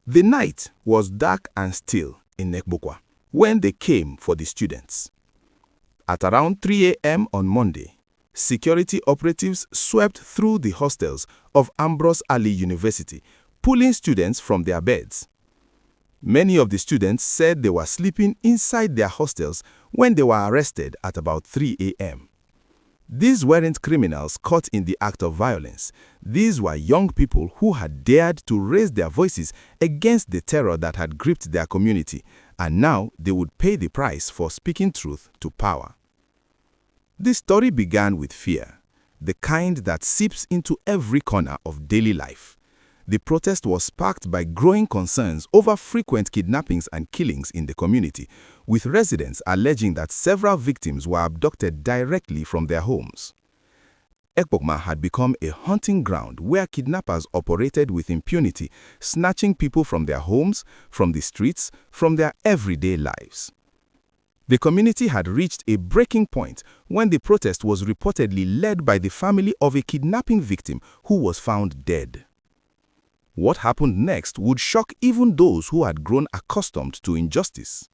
The night was dark and still in Ekpoma when they came for the students. At around 3 a.m. on Monday, security operatives swept through the hostels of Ambrose Ali University, pulling students from their beds. Many of the students said they were sleeping inside their hostels when they were arrested at about 3 a.m. These weren't criminals caught in the act of violence. These were young people who had dared to raise their voices against the terror that had gripped their community, and now they would pay the price for speaking truth to power. This story began with fear, the kind that seeps into every corner of daily life. The protest was sparked by growing concerns over frequent kidnappings and killings in the community, with residents alleging that several victims were abducted directly from their homes. Ekpoma had become a hunting ground where kidnappers operated with impunity, snatching people from their homes, from the streets, from their everyday lives. The community had reached a breaking point when the protest was reportedly led by the family of a kidnapping victim who was found dead. What happened next would shock even those who had grown accustomed to injustice.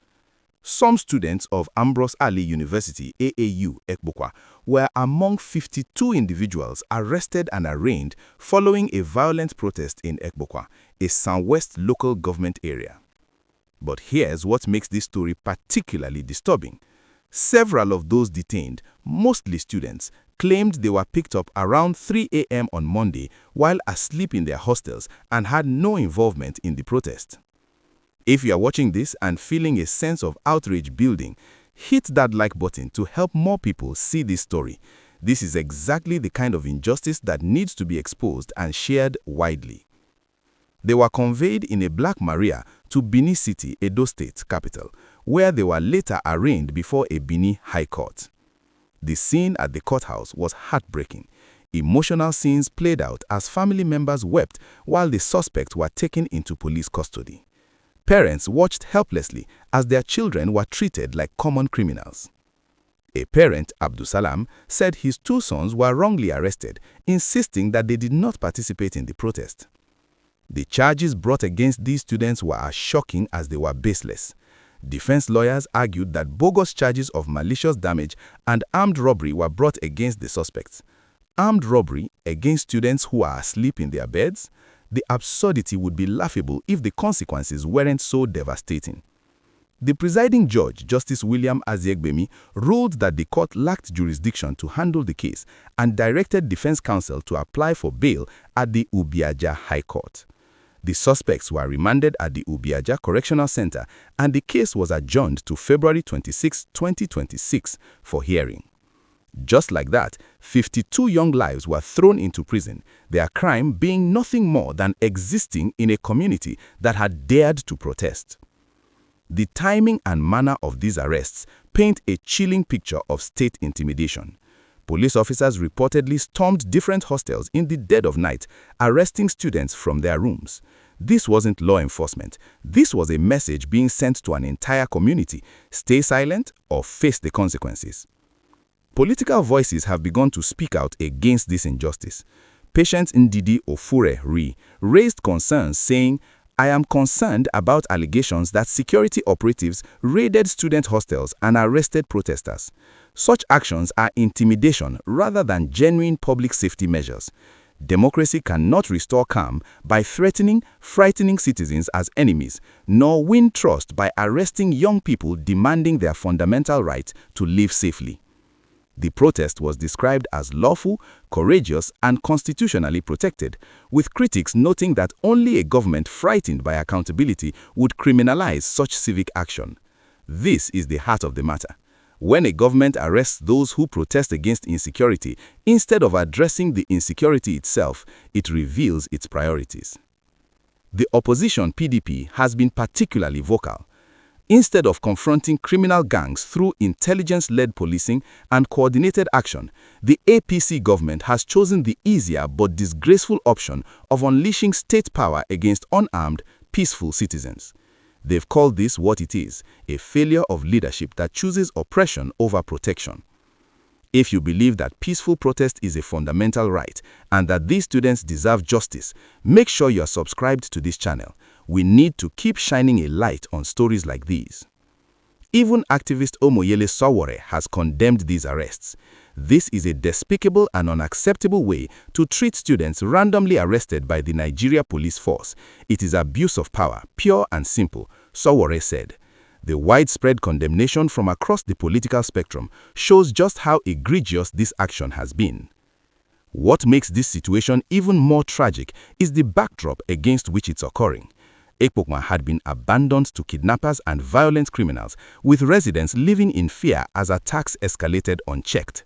Some students of Ambrose Ali University, AAU, Ekpoma, were among 52 individuals arrested and arraigned following a violent protest in Ekpoma, a southwest local government area. But here's what makes this story particularly disturbing. Several of those detained, mostly students, claimed they were picked up around 3 a.m. on Monday while asleep in their hostels and had no involvement in the protest. If you are watching this and feeling a sense of outrage building, hit that like button to help more people see this story. This is exactly the kind of injustice that needs to be exposed and shared widely. They were conveyed in a Black Maria to Benin City, Edo State capital, where they were later arraigned before a Benin High Court. The scene at the courthouse was heartbreaking. Emotional scenes played out as family members wept while the suspects were taken into police custody. Parents watched helplessly as their children were treated like common criminals. A parent, Abdusalam, said his two sons were wrongly arrested, insisting that they did not participate in the protest. The charges brought against these students were as shocking as they were baseless. Defense lawyers argued that bogus charges of malicious damage and armed robbery were brought against the suspects. Armed robbery against students who are asleep in their beds? The absurdity would be laughable if the consequences weren't so devastating. The presiding judge, Justice William Aziegbemi, ruled that the court lacked jurisdiction to handle the case and directed defense counsel to apply for bail at the Ubiaja High Court. The suspects were remanded at the Ubiaja Correctional Center and the case was adjourned to February 26, 2026 for hearing. Just like that, 52 young lives were thrown into prison, their crime being nothing more than existing in a community that had dared to protest. The timing and manner of these arrests paint a chilling picture of state intimidation. Police officers reportedly stormed different hostels in the dead of night, arresting students from their rooms. This wasn't law enforcement. This was a message being sent to an entire community: stay silent or face the consequences. Political voices have begun to speak out against this injustice. Patient Ndidi Ofure raised concerns saying, "I am concerned about allegations that security operatives raided student hostels and arrested protesters. Such actions are intimidation rather than genuine public safety measures. Democracy cannot restore calm by threatening, frightening citizens as enemies, nor win trust by arresting young people demanding their fundamental right to live safely." The protest was described as lawful, courageous, and constitutionally protected, with critics noting that only a government frightened by accountability would criminalize such civic action. This is the heart of the matter. When a government arrests those who protest against insecurity, instead of addressing the insecurity itself, it reveals its priorities. The opposition, PDP, has been particularly vocal. Instead of confronting criminal gangs through intelligence-led policing and coordinated action, the APC government has chosen the easier but disgraceful option of unleashing state power against unarmed, peaceful citizens. They've called this what it is: a failure of leadership that chooses oppression over protection. If you believe that peaceful protest is a fundamental right and that these students deserve justice, make sure you are subscribed to this channel. We need to keep shining a light on stories like these. Even activist Omoyele Sowore has condemned these arrests. This is a despicable and unacceptable way to treat students randomly arrested by the Nigeria police force. It is abuse of power, pure and simple, Sowore said. The widespread condemnation from across the political spectrum shows just how egregious this action has been. What makes this situation even more tragic is the backdrop against which it's occurring. Ekpoma had been abandoned to kidnappers and violent criminals, with residents living in fear as attacks escalated unchecked.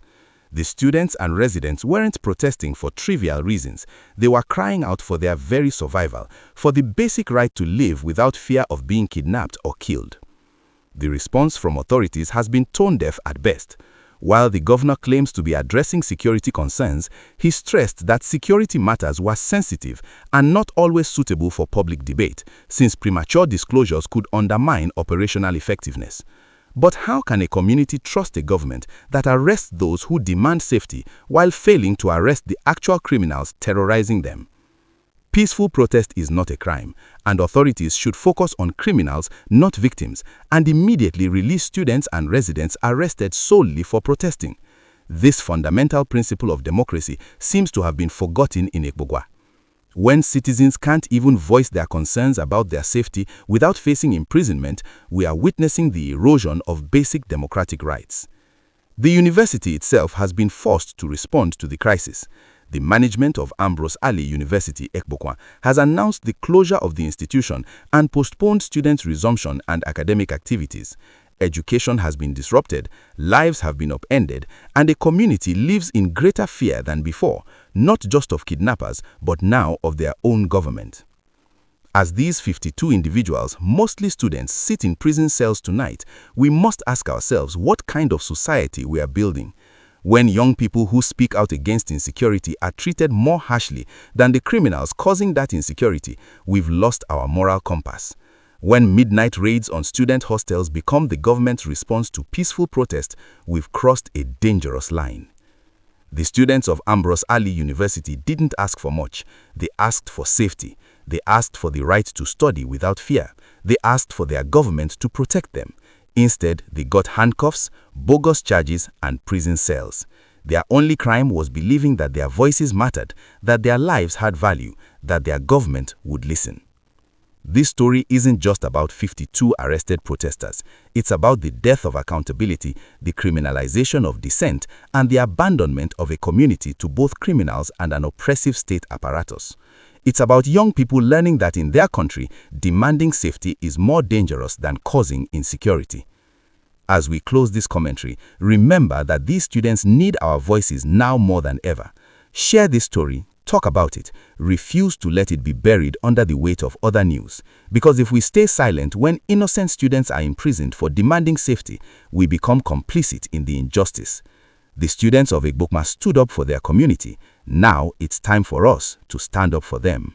The students and residents weren't protesting for trivial reasons. They were crying out for their very survival, for the basic right to live without fear of being kidnapped or killed. The response from authorities has been tone-deaf at best. While the governor claims to be addressing security concerns, he stressed that security matters were sensitive and not always suitable for public debate, since premature disclosures could undermine operational effectiveness. But how can a community trust a government that arrests those who demand safety while failing to arrest the actual criminals terrorizing them? Peaceful protest is not a crime, and authorities should focus on criminals, not victims, and immediately release students and residents arrested solely for protesting. This fundamental principle of democracy seems to have been forgotten in Ekpoma. When citizens can't even voice their concerns about their safety without facing imprisonment, we are witnessing the erosion of basic democratic rights. The university itself has been forced to respond to the crisis. The management of Ambrose Ali University, Ekpoma, has announced the closure of the institution and postponed students' resumption and academic activities. Education has been disrupted, lives have been upended, and a community lives in greater fear than before, not just of kidnappers, but now of their own government. As these 52 individuals, mostly students, sit in prison cells tonight, we must ask ourselves what kind of society we are building. When young people who speak out against insecurity are treated more harshly than the criminals causing that insecurity, we've lost our moral compass. When midnight raids on student hostels become the government's response to peaceful protest, we've crossed a dangerous line. The students of Ambrose Ali University didn't ask for much. They asked for safety. They asked for the right to study without fear. They asked for their government to protect them. Instead, they got handcuffs, bogus charges, and prison cells. Their only crime was believing that their voices mattered, that their lives had value, that their government would listen. This story isn't just about 52 arrested protesters. It's about the death of accountability, the criminalization of dissent, and the abandonment of a community to both criminals and an oppressive state apparatus. It's about young people learning that in their country, demanding safety is more dangerous than causing insecurity. As we close this commentary, remember that these students need our voices now more than ever. Share this story, talk about it, refuse to let it be buried under the weight of other news. Because if we stay silent when innocent students are imprisoned for demanding safety, we become complicit in the injustice. The students of Ekpoma stood up for their community. Now it's time for us to stand up for them.